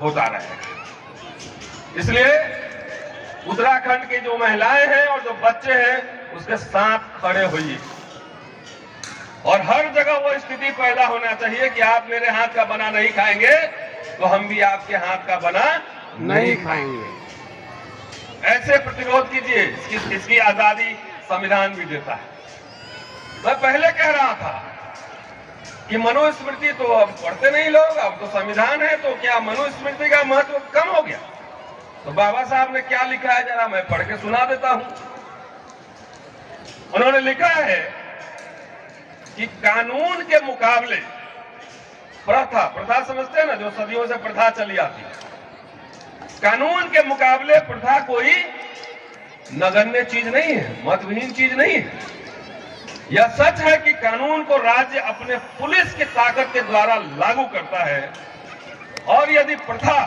होता रहेगा। इसलिए उत्तराखंड की जो महिलाएं हैं और जो बच्चे हैं उसके साथ खड़े होइए और हर जगह वो स्थिति पैदा होना चाहिए कि आप मेरे हाथ का बना नहीं खाएंगे तो हम भी आपके हाथ का बना नहीं खाएंगे। ऐसे प्रतिरोध कीजिए, इसकी आजादी संविधान भी देता है। मैं पहले कह रहा था कि मनुस्मृति तो अब पढ़ते नहीं लोग, अब तो संविधान है, तो क्या मनुस्मृति का महत्व कम हो गया? तो बाबा साहब ने क्या लिखा है जरा मैं पढ़ के सुना देता हूं। उन्होंने लिखा है कि कानून के मुकाबले प्रथा समझते हैं ना, जो सदियों से प्रथा चली आती है, कानून के मुकाबले प्रथा कोई नगण्य चीज नहीं है, महत्वहीन चीज नहीं है। यह सच है कि कानून को राज्य अपने पुलिस की ताकत के द्वारा लागू करता है और यदि प्रथा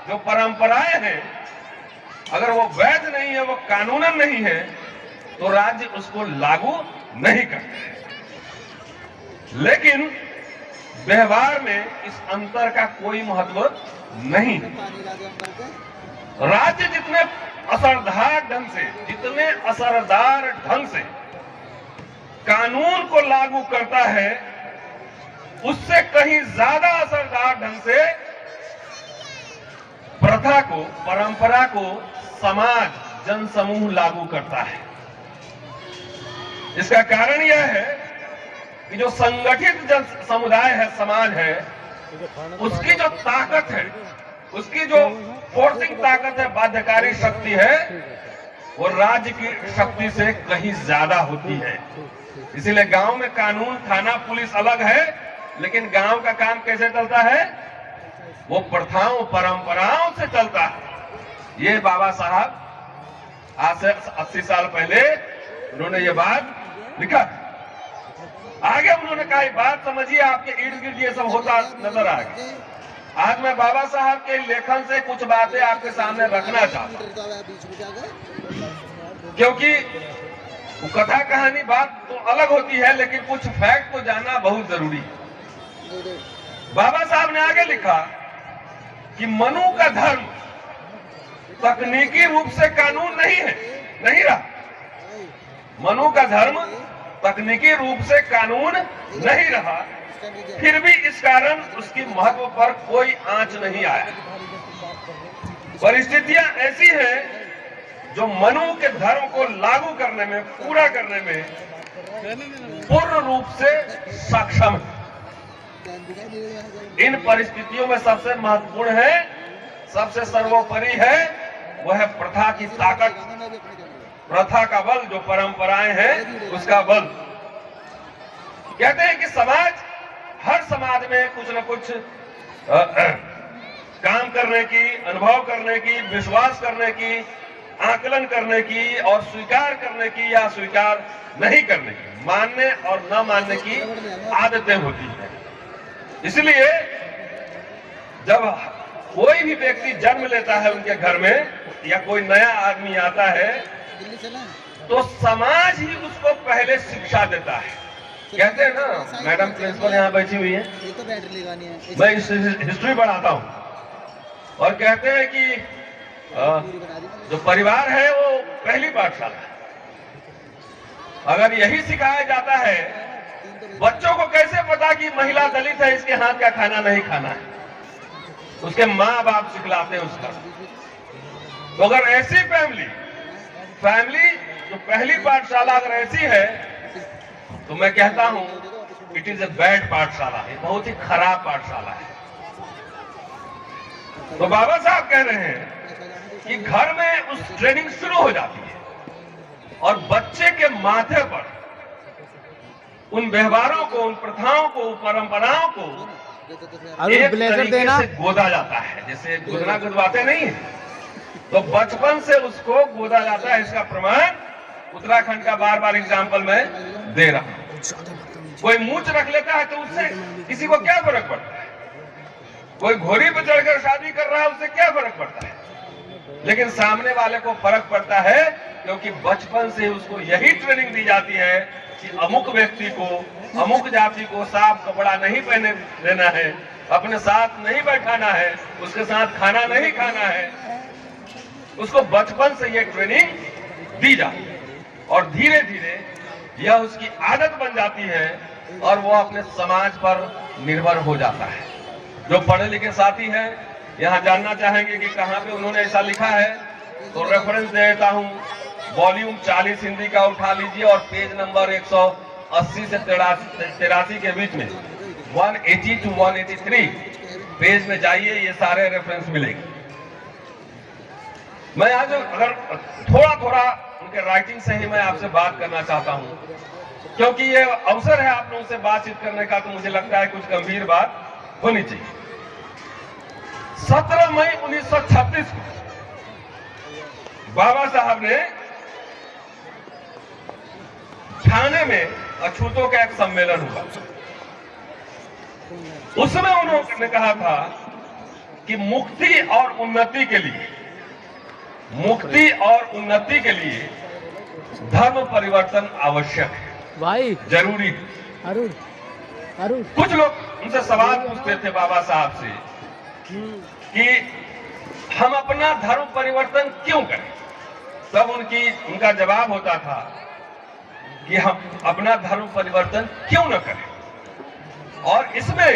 जो परंपराएं हैं अगर वो वैध नहीं है, वो कानूनन नहीं है, तो राज्य उसको लागू नहीं करते। लेकिन व्यवहार में इस अंतर का कोई महत्व नहीं है। राज्य जितने असरदार ढंग से कानून को लागू करता है, उससे कहीं ज्यादा असरदार ढंग से प्रथा को, परंपरा को समाज, जनसमूह लागू करता है। इसका कारण यह है कि जो संगठित जन समुदाय है, समाज है, उसकी जो ताकत है, उसकी जो फोर्सिंग ताकत है, बाध्यकारी शक्ति है, वो राज्य की शक्ति से कहीं ज्यादा होती है। इसीलिए गांव में कानून, थाना, पुलिस अलग है, लेकिन गांव का काम कैसे चलता है? वो प्रथाओं, परंपराओं से चलता है। ये बाबा साहब आज से 80 साल पहले उन्होंने ये बात लिखा। आगे उन्होंने कहा, बात समझिए, आपके इर्द गिर्द ये सब होता नजर आ गया। आज मैं बाबा साहब के लेखन से कुछ बातें आपके सामने रखना चाहता हूं, क्योंकि वो कथा कहानी बात तो अलग होती है, लेकिन कुछ फैक्ट को जानना बहुत जरूरी है। बाबा साहब ने आगे लिखा कि मनु का धर्म तकनीकी रूप से कानून नहीं रहा। मनु का धर्म तकनीकी रूप से कानून नहीं रहा, फिर भी इस कारण उसकी महत्व पर कोई आंच नहीं आया। परिस्थितियां ऐसी हैं जो मनु के धर्म को लागू करने में, पूरा करने में पूर्ण रूप से सक्षम है। इन परिस्थितियों में सबसे महत्वपूर्ण है, सबसे सर्वोपरि है, वह है प्रथा की ताकत, प्रथा का बल, जो परंपराएं हैं उसका बल। कहते हैं कि समाज, हर समाज में कुछ न कुछ काम करने की, अनुभव करने की, विश्वास करने की, आकलन करने की और स्वीकार करने की या स्वीकार नहीं करने की, मानने और न मानने की आदतें होती हैं। इसलिए जब कोई भी व्यक्ति जन्म लेता है उनके घर में, या कोई नया आदमी आता है, तो समाज ही उसको पहले शिक्षा देता है। कहते हैं ना, मैडम प्रिंसिपल यहाँ बैठी हुई है, मैं हिस्ट्री पढ़ाता हूँ, और कहते हैं कि जो परिवार है वो पहली पाठशाला है। अगर यही सिखाया जाता है, बच्चों को कैसे पता कि महिला दलित है, इसके हाथ का खाना नहीं खाना है? उसके माँ बाप सिखलाते हैं उसका। तो अगर ऐसी फैमिली जो पहली पाठशाला अगर ऐसी है, तो मैं कहता हूं इट इज ए बैड पाठशाला है, बहुत ही खराब पाठशाला है। तो बाबा साहब कह रहे हैं कि घर में उस ट्रेनिंग शुरू हो जाती है और बच्चे के माथे पर उन व्यवहारों को, उन प्रथाओं को, परंपराओं को एक तरीके से गोदा जाता है। जैसे गुदना गुदवाते नहीं है, तो बचपन से उसको गोदा जाता है। इसका प्रमाण उत्तराखंड का बार एग्जाम्पल मैं दे रहा हूं। कोई मूंछ रख लेता है तो उससे किसी को क्या फर्क पड़ता है? कोई घोड़ी पर चढ़कर शादी कर रहा है, उससे क्या फर्क पड़ता है? लेकिन सामने वाले को फर्क पड़ता है, क्योंकि बचपन से उसको यही ट्रेनिंग दी जाती है कि अमुक व्यक्ति को, अमुक जाति को साफ कपड़ा नहीं पहने देना है, अपने साथ नहीं बैठाना है, उसके साथ खाना नहीं खाना है, उसको बचपन से ये ट्रेनिंग दी जाती है और धीरे धीरे यह उसकी आदत बन जाती है और वो अपने समाज पर निर्भर हो जाता है। जो पढ़े लिखे साथी हैं यहाँ जानना चाहेंगे कि कहाँ पे उन्होंने ऐसा लिखा है, तो रेफरेंस दे देता हूँ। वॉल्यूम 40 हिंदी का उठा लीजिए और पेज नंबर 180 से 83 के बीच में 180 to 183 पेज में जाइए, ये सारे रेफरेंस मिलेंगे। मैं आज अगर थोड़ा थोड़ा उनके राइटिंग से ही मैं आपसे बात करना चाहता हूं, क्योंकि ये अवसर है आप लोगों से बातचीत करने का, तो मुझे लगता है कुछ गंभीर बात होनी चाहिए। 17 मई 1936 को बाबा साहब ने ठाणे में अछूतों का एक सम्मेलन हुआ। उसमें उन्होंने कहा था कि मुक्ति और उन्नति के लिए धर्म परिवर्तन आवश्यक है, भाई जरूरी है। अरुण कुछ लोग उनसे सवाल पूछते थे बाबा साहब से कि हम अपना धर्म परिवर्तन क्यों करें, तब उनका जवाब होता था कि हम अपना धर्म परिवर्तन क्यों न करें। और इसमें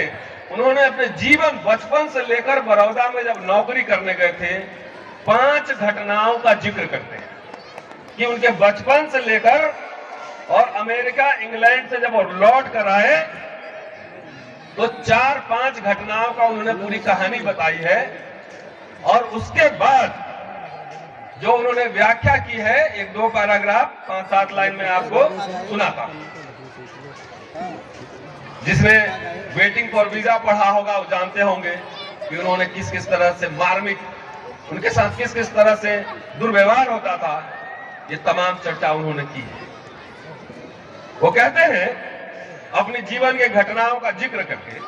उन्होंने अपने जीवन बचपन से लेकर बड़ौदा में जब नौकरी करने गए थे 5 घटनाओं का जिक्र करते हैं कि उनके बचपन से लेकर और अमेरिका इंग्लैंड से जब वो लौट कर आए तो 4-5 घटनाओं का उन्होंने पूरी कहानी बताई है। और उसके बाद जो उन्होंने व्याख्या की है, 1-2 पैराग्राफ 5-7 लाइन में आपको सुनाता हूं। जिसने वेटिंग फॉर वीजा पढ़ा होगा वो जानते होंगे कि उन्होंने किस किस तरह से मार्मिक, उनके साथ किस किस तरह से दुर्व्यवहार होता था, ये तमाम चर्चा उन्होंने की है। वो कहते हैं अपने जीवन के घटनाओं का जिक्र करके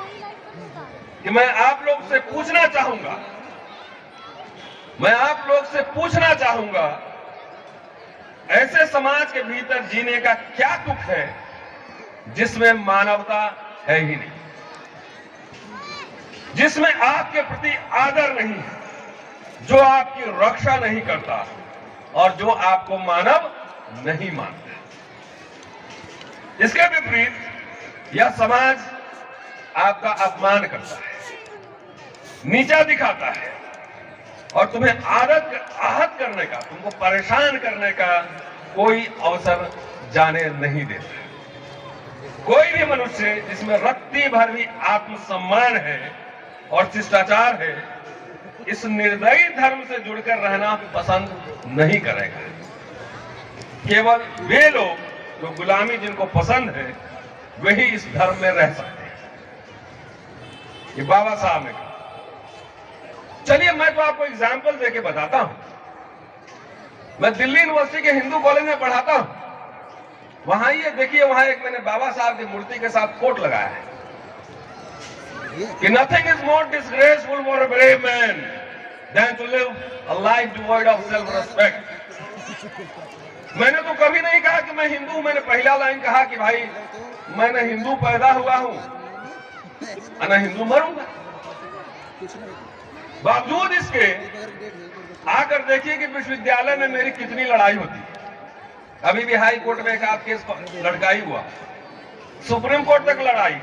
कि मैं आप लोग से पूछना चाहूंगा ऐसे समाज के भीतर जीने का क्या दुख है जिसमें मानवता है ही नहीं, जिसमें आपके प्रति आदर नहीं है, जो आपकी रक्षा नहीं करता और जो आपको मानव नहीं मानता। इसके विपरीत यह समाज आपका अपमान करता है, नीचा दिखाता है और तुम्हें आहत करने का, तुमको परेशान करने का कोई अवसर जाने नहीं देता। कोई भी मनुष्य जिसमें रत्ती भर भी आत्मसम्मान है और शिष्टाचार है, इस निर्दयी धर्म से जुड़कर रहना पसंद नहीं करेगा। केवल वे लोग जो गुलामी जिनको पसंद है वही इस धर्म में रह सकते हैं, ये बाबा साहब ने कहा। चलिए मैं तो आपको एग्जाम्पल देके बताता हूं। मैं दिल्ली यूनिवर्सिटी के हिंदू कॉलेज में पढ़ाता हूं। वहां ये देखिए, वहां एक मैंने बाबा साहब की मूर्ति के साथ कोट लगाया है कि nothing is more disgraceful for a brave man than to live a life devoid of self respect. मैंने तो कभी नहीं कहा कि मैं हिंदू, मैंने पहला लाइन कहा कि भाई मैं न हिंदू पैदा हुआ हूं न हिंदू मरूंगा। बावजूद इसके आकर देखिए कि विश्वविद्यालय में मेरी कितनी लड़ाई होती है। अभी भी हाई कोर्ट में एक आध केस लड़काई हुआ, सुप्रीम कोर्ट तक लड़ाई,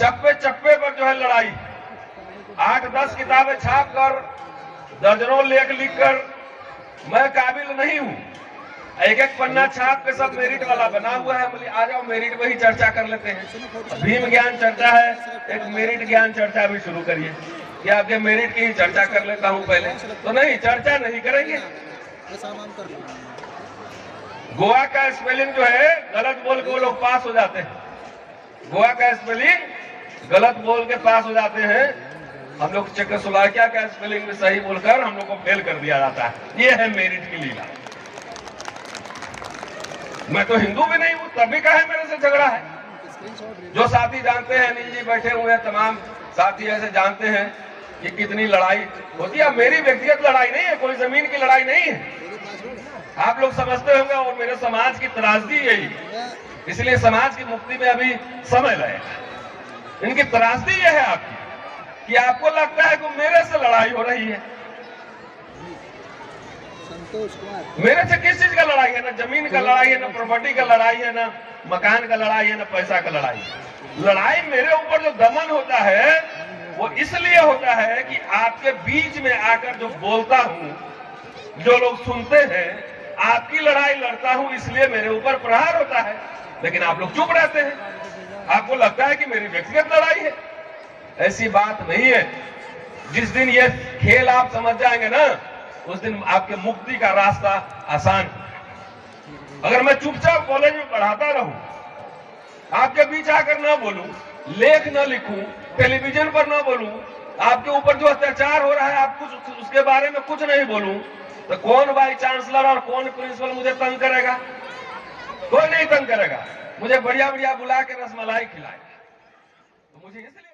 चप्पे चप्पे पर जो है लड़ाई, 8-10 किताबें छाप कर, दर्जनों लेख लिखकर मैं काबिल नहीं हूं। एक पन्ना छाप के सब मेरिट वाला बना हुआ है। बोले आ जाओ मेरिट वही चर्चा कर लेते हैं। भीम ज्ञान चर्चा है, एक मेरिट ज्ञान चर्चा भी शुरू करिए कि आपके मेरिट की ही चर्चा कर लेता हूं पहले। तो नहीं, चर्चा नहीं करेंगे। गोवा का स्पेलिंग जो है गलत बोल के वो लोग पास हो जाते हैं। गोवा का स्पेलिंग गलत बोल के पास हो जाते हैं। हम लोग चेकोस्लोवाकिया का स्पेलिंग भी सही बोलकर हम लोग को फेल कर दिया जाता है। ये है मेरिट की लीला। मैं तो हिंदू भी नहीं हूं, तभी का है मेरे से झगड़ा है। जो साथी जानते हैं, अनिल जी बैठे हुए हैं, तमाम साथी ऐसे जानते हैं कि कितनी लड़ाई होती है। मेरी व्यक्तिगत लड़ाई नहीं है, कोई जमीन की लड़ाई नहीं है। आप लोग समझते होंगे और मेरे समाज की त्रासदी यही, इसलिए समाज की मुक्ति में अभी समय लगेगा। इनकी त्रासदी यह है आपकी कि आपको लगता है कि मेरे से लड़ाई हो रही है। मेरे से किस चीज का लड़ाई है? ना जमीन का लड़ाई है, ना प्रॉपर्टी का लड़ाई है, ना मकान का लड़ाई है, ना पैसा का लड़ाई है। लड़ाई मेरे ऊपर जो दमन होता है वो इसलिए होता है कि आपके बीच में आकर जो बोलता हूं, जो लोग सुनते हैं, आपकी लड़ाई लड़ता हूं, इसलिए मेरे ऊपर प्रहार होता है। लेकिन आप लोग चुप रहते हैं, आपको लगता है कि मेरी व्यक्तिगत लड़ाई है। ऐसी बात नहीं है। जिस दिन ये खेल आप समझ जाएंगे ना, उस दिन आपके मुक्ति का रास्ता आसान है। अगर मैं चुपचाप कॉलेज में पढ़ाता रहूं, आपके बीच आकर ना बोलूं, लेख न लिखूं, टेलीविजन पर ना बोलूं, आपके ऊपर जो अत्याचार हो रहा है आप कुछ उसके बारे में कुछ नहीं बोलूं, तो कौन वाइस चांसलर और कौन प्रिंसिपल मुझे तंग करेगा? कोई नहीं तंग करेगा। मुझे बढ़िया बढ़िया बुला के रसमलाई खिलाए। तो मुझे इसलिए